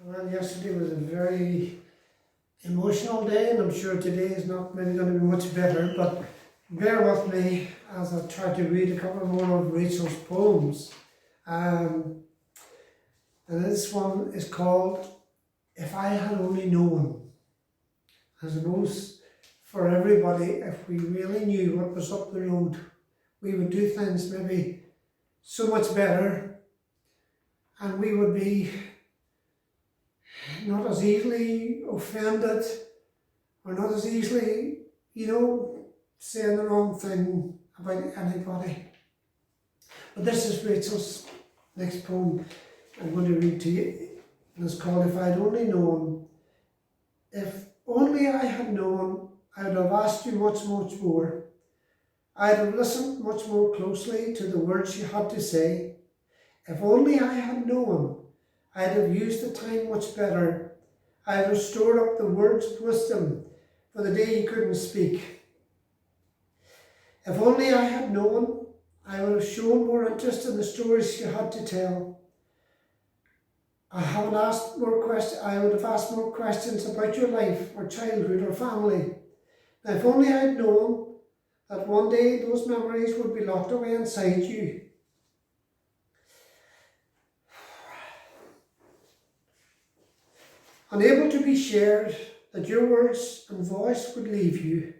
Well, yesterday was a very emotional day, and I'm sure today is not maybe going to be much better, but bear with me as I try to read a couple more of Rachel's poems. And this one is called If I Had Only Known. I suppose for everybody, if we really knew what was up the road, we would do things maybe so much better, and we would be not as easily offended, or not as easily, saying the wrong thing about anybody. But this is Rachel's next poem I'm going to read to you. And it's called If I'd Only Known. If only I had known, I would have asked you much more. I'd have listened much more closely to the words you had to say. If only I had known, I'd have used the time much better. I'd have stored up the words of wisdom for the day you couldn't speak. If only I had known, I would have shown more interest in the stories you had to tell. I would have asked more questions about your life or childhood or family. Now, if only I had known that one day those memories would be locked away inside you. Unable to be shared, that your words and voice would leave you.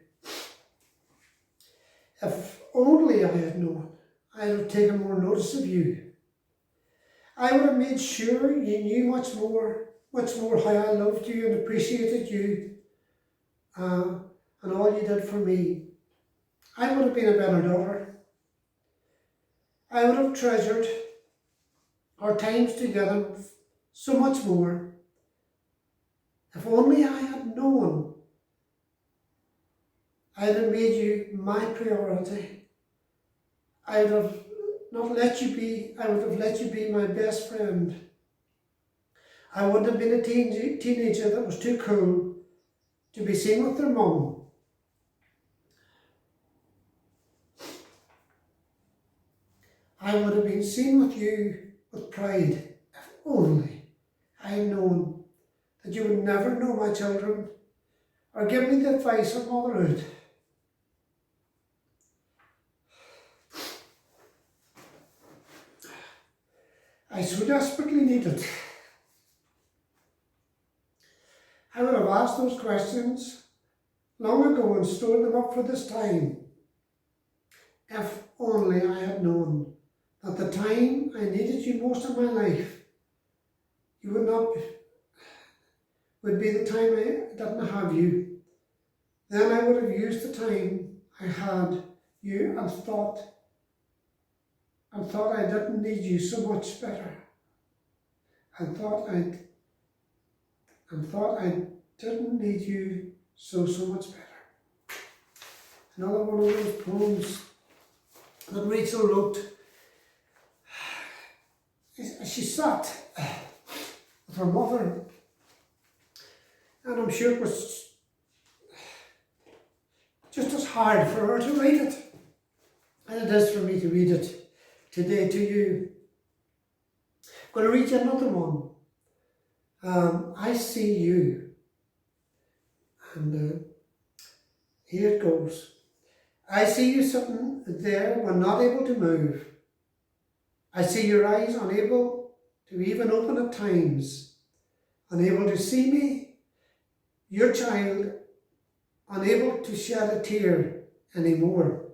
If only I had known, I would have taken more notice of you. I would have made sure you knew much more how I loved you and appreciated you, and all you did for me. I would have been a better daughter. I would have treasured our times together so much more. If only I had known, I'd have made you my priority. I would have let you be my best friend. I wouldn't have been a teenager that was too cool to be seen with their mum. I would have been seen with you with pride if only I had known that you would never know my children or give me the advice of motherhood. I so desperately need it. I would have asked those questions long ago and stored them up for this time. If only I had known that the time I needed you most in my life, would be the time I didn't have you. Then I would have used the time I had you and thought I didn't need you so much better. And thought I didn't need you so much better. Another one of those poems that Rachel wrote. She sat with her mother, and I'm sure it was just as hard for her to read it as it is for me to read it today to you. I'm going to read you another one. I see you. And here it goes. I see you sitting there when not able to move. I see your eyes unable to even open at times. Unable to see me, your child, unable to shed a tear anymore.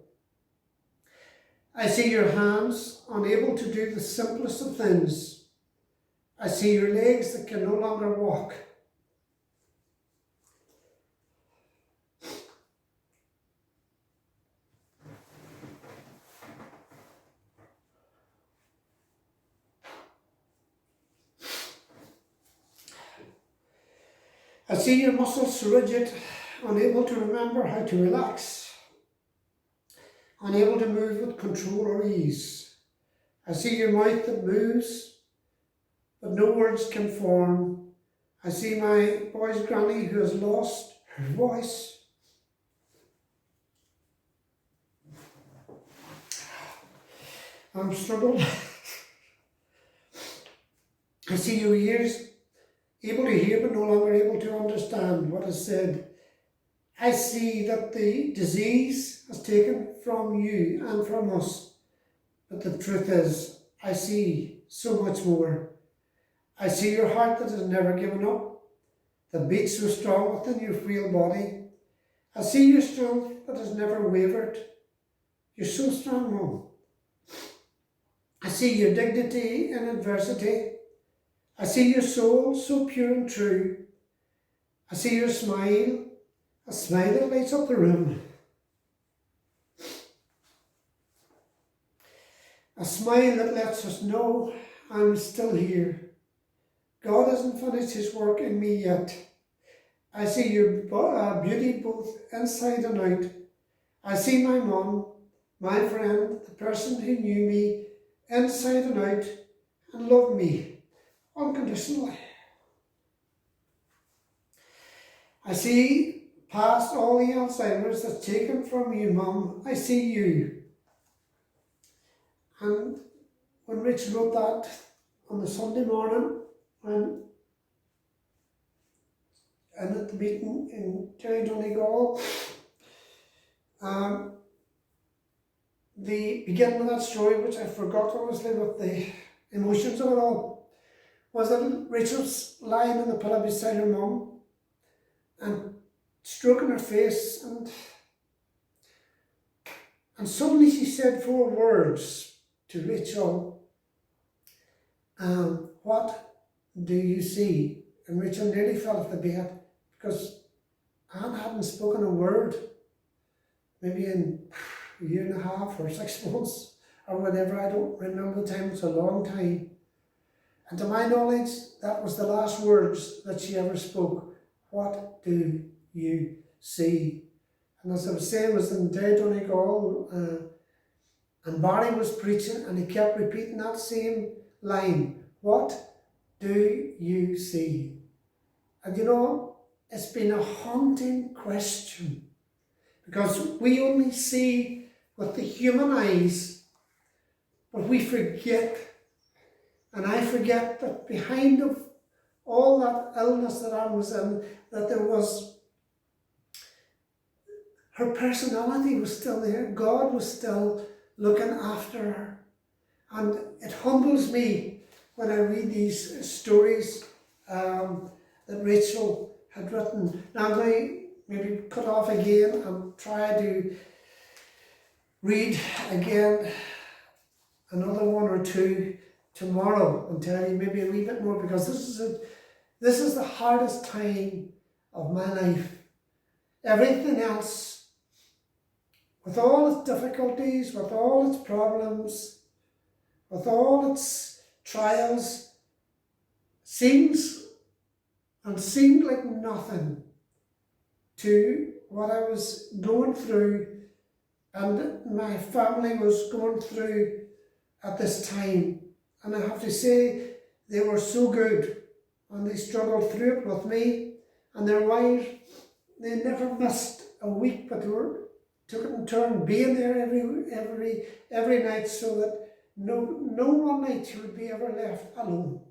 I see your hands unable to do the simplest of things. I see your legs that can no longer walk. I see your muscles rigid, unable to remember how to relax, unable to move with control or ease. I see your mouth that moves, but no words can form. I see my boy's granny who has lost her voice. I'm struggling. I see your ears able to hear but no longer able to understand what is said. I see that the disease has taken from you and from us, but the truth is, I see so much more. I see your heart that has never given up, that beats so strong within your frail body. I see your strength that has never wavered. You're so strong, Mum. I see your dignity in adversity. I see your soul so pure and true. I see your smile, a smile that lights up the room. A smile that lets us know I'm still here. God hasn't finished his work in me yet. I see your beauty both inside and out. I see my mum, my friend, the person who knew me inside and out and loved me unconditionally. I see past all the Alzheimer's that's taken from you, Mum. I see you. And when Rich wrote that on the Sunday morning, and at the meeting in Donegal, the beginning of that story, which I forgot obviously with the emotions of it all, was that Rachel's lying in the pillow beside her mum and stroking her face, and suddenly she said 4 words to Rachel, what do you see? And Rachel nearly fell off the bed because Anne hadn't spoken a word, maybe in a year and a half or 6 months or whatever. I don't remember the time, it's a long time. And to my knowledge, that was the last words that she ever spoke. What do you see? And as I was saying, it was in Donegal, and Barry was preaching and he kept repeating that same line. What do you see? And you know, it's been a haunting question, because we only see with the human eyes, but we forget, and I forget, that behind of all that illness that Anne was in, that there was, her personality was still there. God was still looking after her. And it humbles me when I read these stories that Rachel had written. Now I'm going to maybe cut off again and try to read again another 1 or 2 tomorrow and tell you maybe a wee bit more, because this is the hardest time of my life. Everything else, with all its difficulties, with all its problems, with all its trials, seemed like nothing to what I was going through and my family was going through at this time. And I have to say, they were so good and they struggled through it with me and their wives. They never missed a week, but they took it in turn being there every night, so that no one night she would be ever left alone.